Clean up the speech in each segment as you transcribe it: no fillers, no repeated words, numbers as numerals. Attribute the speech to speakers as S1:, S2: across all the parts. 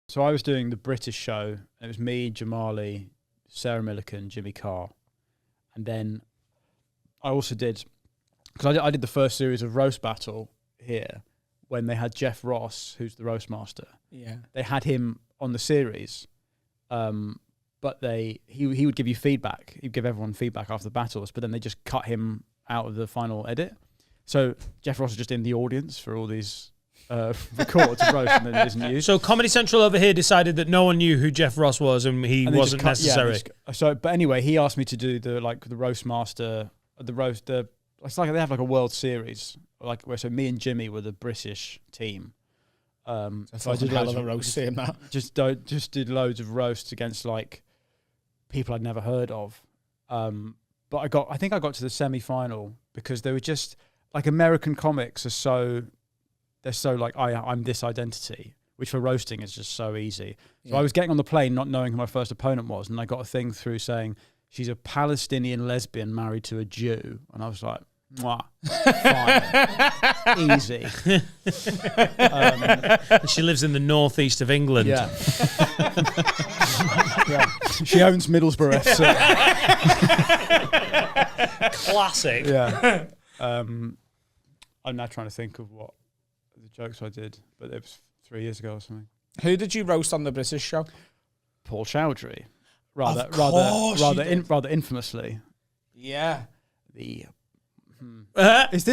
S1: So I was doing the British show. And it was me, Jamali, Sarah Millican, Jimmy Carr. And then I also did, because I did the first series of Roast Battle here when they had Jeff Ross, who's the roast master.
S2: Yeah.
S1: They had him on the series, but he would give you feedback. He'd give everyone feedback after the battles, but then they just cut him out of the final edit. So Jeff Ross is just in the audience for all these records of roast and then it isn't used.
S3: So Comedy Central over here decided that no one knew who Jeff Ross was and he wasn't necessary.
S1: But anyway, he asked me to do the roast master, it's like they have like a World Series, like where so me and Jimmy were the British team.
S2: So I did loads of roast team that.
S1: Just did loads of roasts against like people I'd never heard of. But I think I got to the semi-final because they were just like American comics they're so like I'm this identity, which for roasting is just so easy. So I was getting on the plane not knowing who my first opponent was, and I got a thing through saying she's a Palestinian lesbian married to a Jew, and I was like, mwah, fine, easy.
S3: She lives in the northeast of England.
S1: Yeah. Yeah. She owns Middlesbrough FC.
S3: Classic.
S1: Yeah. I'm now trying to think of what the jokes I did, but it was 3 years ago or something.
S2: Who did you roast on the British show?
S1: Paul Chowdhury.
S2: Rather
S1: Infamously.
S2: Yeah.
S1: Where's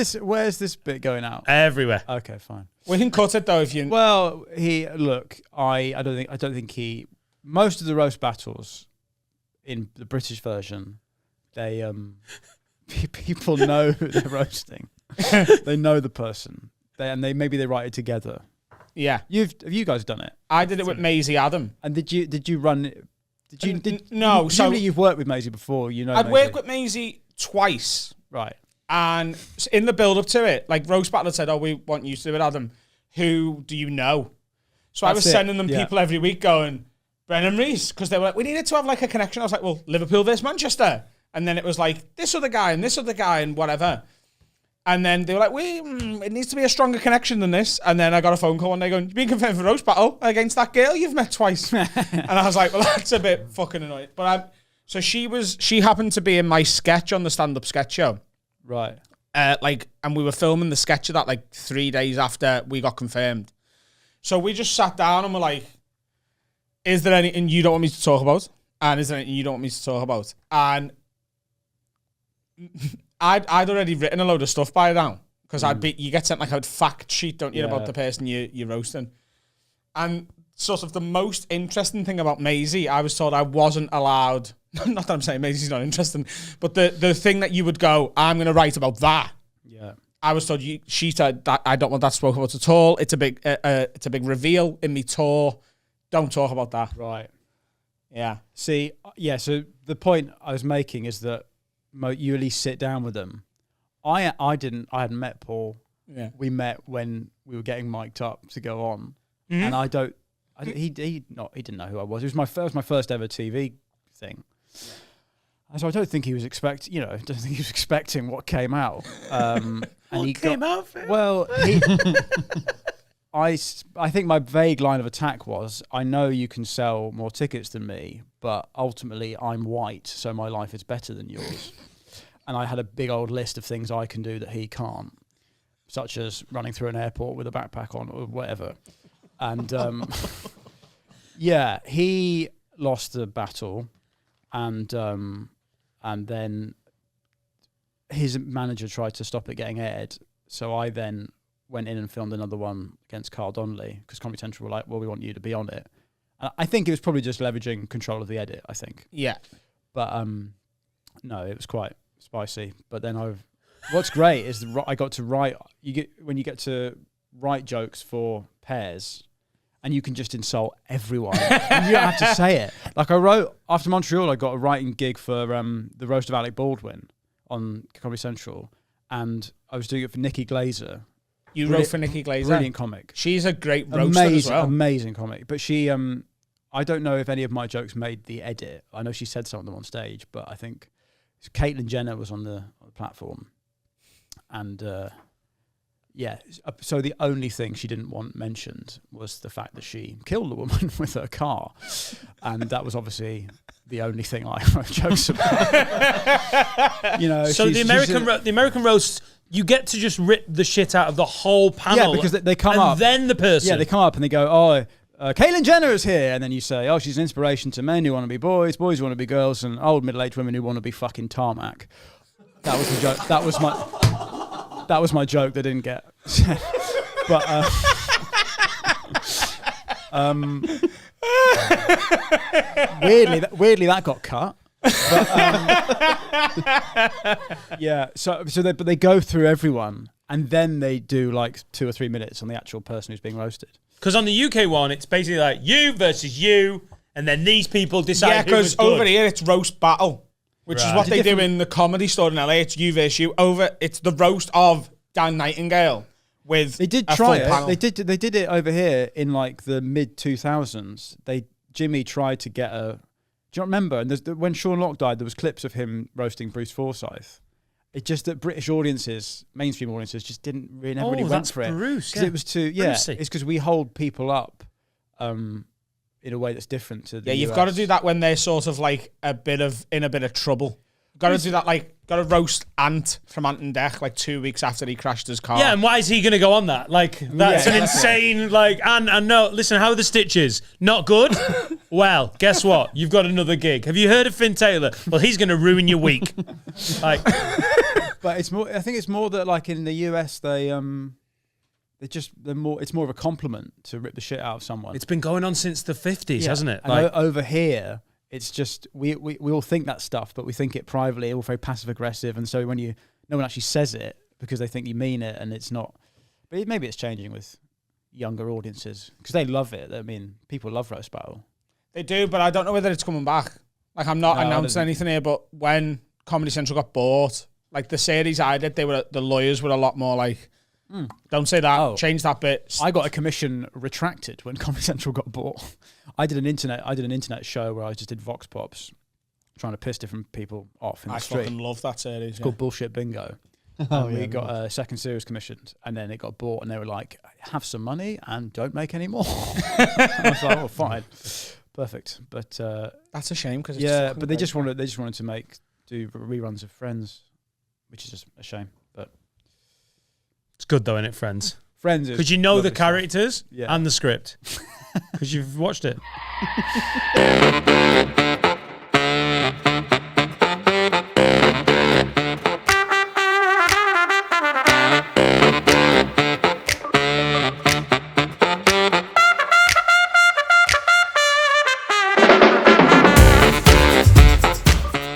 S1: this bit going out?
S3: Everywhere.
S1: Okay, fine.
S2: We can cut it though if you.
S1: Well, I don't think most of the roast battles in the British version, they people know who they're roasting. They know the person. Maybe they write it together.
S2: Yeah.
S1: Have you guys done it?
S2: I did it with Maisie Adam.
S1: And did you run it?
S2: No.
S1: Presumably you've worked with Maisie before, you know.
S2: I'd worked with Maisie twice.
S1: Right.
S2: And in the build up to it, like Roast Battle had said, "Oh, we want you to do it, Adam. Who do you know?" So I was sending them people every week going, Brennan Rees, because they were like, we needed to have like a connection. I was like, well, Liverpool versus Manchester. And then it was like this other guy and whatever. And then they were like, it needs to be a stronger connection than this. And then I got a phone call one day going, you've been confirmed for Roast Battle against that girl you've met twice. And I was like, well, that's a bit fucking annoying. But so she happened to be in my sketch on the stand-up sketch show.
S1: Right.
S2: And we were filming the sketch of that like 3 days after we got confirmed. So we just sat down and were like, is there anything you don't want me to talk about? And is there anything you don't want me to talk about? And I'd already written a load of stuff by now because you get sent like a fact sheet, don't you, about the person you're roasting. And sort of the most interesting thing about Maisie, I was told I wasn't allowed. Not that I'm saying Maisie's not interesting, but the thing that you would go, I'm going to write about that.
S1: Yeah.
S2: I was told she said that I don't want that spoken about at all. It's a big reveal in me tour. Don't talk about that.
S1: Right.
S2: Yeah.
S1: See, yeah. So the point I was making is that you at least sit down with them. I hadn't met Paul.
S2: Yeah.
S1: We met when we were getting mic'd up to go on, and he didn't know who I was. It was my first ever TV thing. Yeah. And so I don't think he was expecting what came out. Well, I think my vague line of attack was, I know you can sell more tickets than me, but ultimately I'm white, so my life is better than yours. And I had a big old list of things I can do that he can't, such as running through an airport with a backpack on or whatever. And yeah, he lost the battle, and then his manager tried to stop it getting aired. So I then went in and filmed another one against Carl Donnelly because Comedy Central were like, well, we want you to be on it. And I think it was probably just leveraging control of the edit, I think.
S2: Yeah.
S1: But no, it was quite spicy. But then what's great is I got to write, when you get to write jokes for pairs, and you can just insult everyone. And you don't have to say it. Like I wrote, after Montreal, I got a writing gig for the Roast of Alec Baldwin on Comedy Central. And I was doing it for Nikki Glazer.
S2: You wrote for Nikki Glazer?
S1: Brilliant comic.
S2: She's a great roaster as well.
S1: Amazing comic. But she, I don't know if any of my jokes made the edit. I know she said some of them on stage, but I think Caitlyn Jenner was on the platform. And Yeah. So the only thing she didn't want mentioned was the fact that she killed a woman with her car, and that was obviously the only thing I wrote jokes about. You know.
S3: So the American roast, you get to just rip the shit out of the whole panel.
S1: Yeah, because they come up,
S3: and then the person.
S1: Yeah, they come up and they go, "Oh, Caitlyn Jenner is here," and then you say, "Oh, she's an inspiration to men who want to be boys, boys who want to be girls, and old middle-aged women who want to be fucking tarmac." That was the joke. That was my joke that didn't get. But weirdly, that got cut. But, yeah. So they go through everyone, and then they do like 2 or 3 minutes on the actual person who's being roasted.
S3: Because on the UK one, it's basically like you versus you, and then these people decide.
S2: Yeah, because over here it's roast battle, which is what they do in the Comedy Store in LA. It's you versus you. It's the roast of Dan Nightingale with
S1: they did
S2: a
S1: try
S2: full
S1: it.
S2: panel.
S1: They did it over here in like the mid 2000s. Jimmy tried to get a. Do you remember? And when Sean Locke died, there was clips of him roasting Bruce Forsyth. It's just that British audiences, mainstream audiences, just never really went for it.
S3: Bruce,
S1: because it was too. Yeah, Brucey. It's because we hold people up in a way that's different to the.
S2: Yeah, you've
S1: US.
S2: got to do that when they're sort of like in a bit of trouble. Got to do that, like, got to roast Ant from Ant and Dec, like 2 weeks after he crashed his car.
S3: Yeah, and why is he going to go on that? Like, that's an insane, like, and no, listen, how are the stitches? Not good? Well, guess what? You've got another gig. Have you heard of Finn Taylor? Well, he's going to ruin your week. Like,
S1: but it's more, I think it's more that, like, in the US, it's more of a compliment to rip the shit out of someone.
S3: it's been going on since the 50s, hasn't it?
S1: And over here, it's just we all think that stuff, but we think it privately, all very passive aggressive, and so no one actually says it because they think you mean it, and it's not. But maybe it's changing with younger audiences because they love it. I mean, people love roast battle.
S2: They do, but I don't know whether it's coming back. Like, I'm not announcing anything here, but when Comedy Central got bought, like the series I did, the lawyers were a lot more like, don't say that, change that bit.
S1: I got a commission retracted when Comedy Central got bought. I did an internet show where I just did vox pops, trying to piss different people off in the street.
S2: I fucking love that series.
S1: It's called Bullshit Bingo. We got a second series commissioned, and then it got bought, and they were like, "Have some money and don't make any more." I was like, "Oh, fine, perfect." But
S2: that's a shame because
S1: but they just wanted to do reruns of Friends, which is just a shame. But
S3: it's good though, isn't it, Friends?
S1: Friends,
S3: because you know the characters and the script because you've watched it.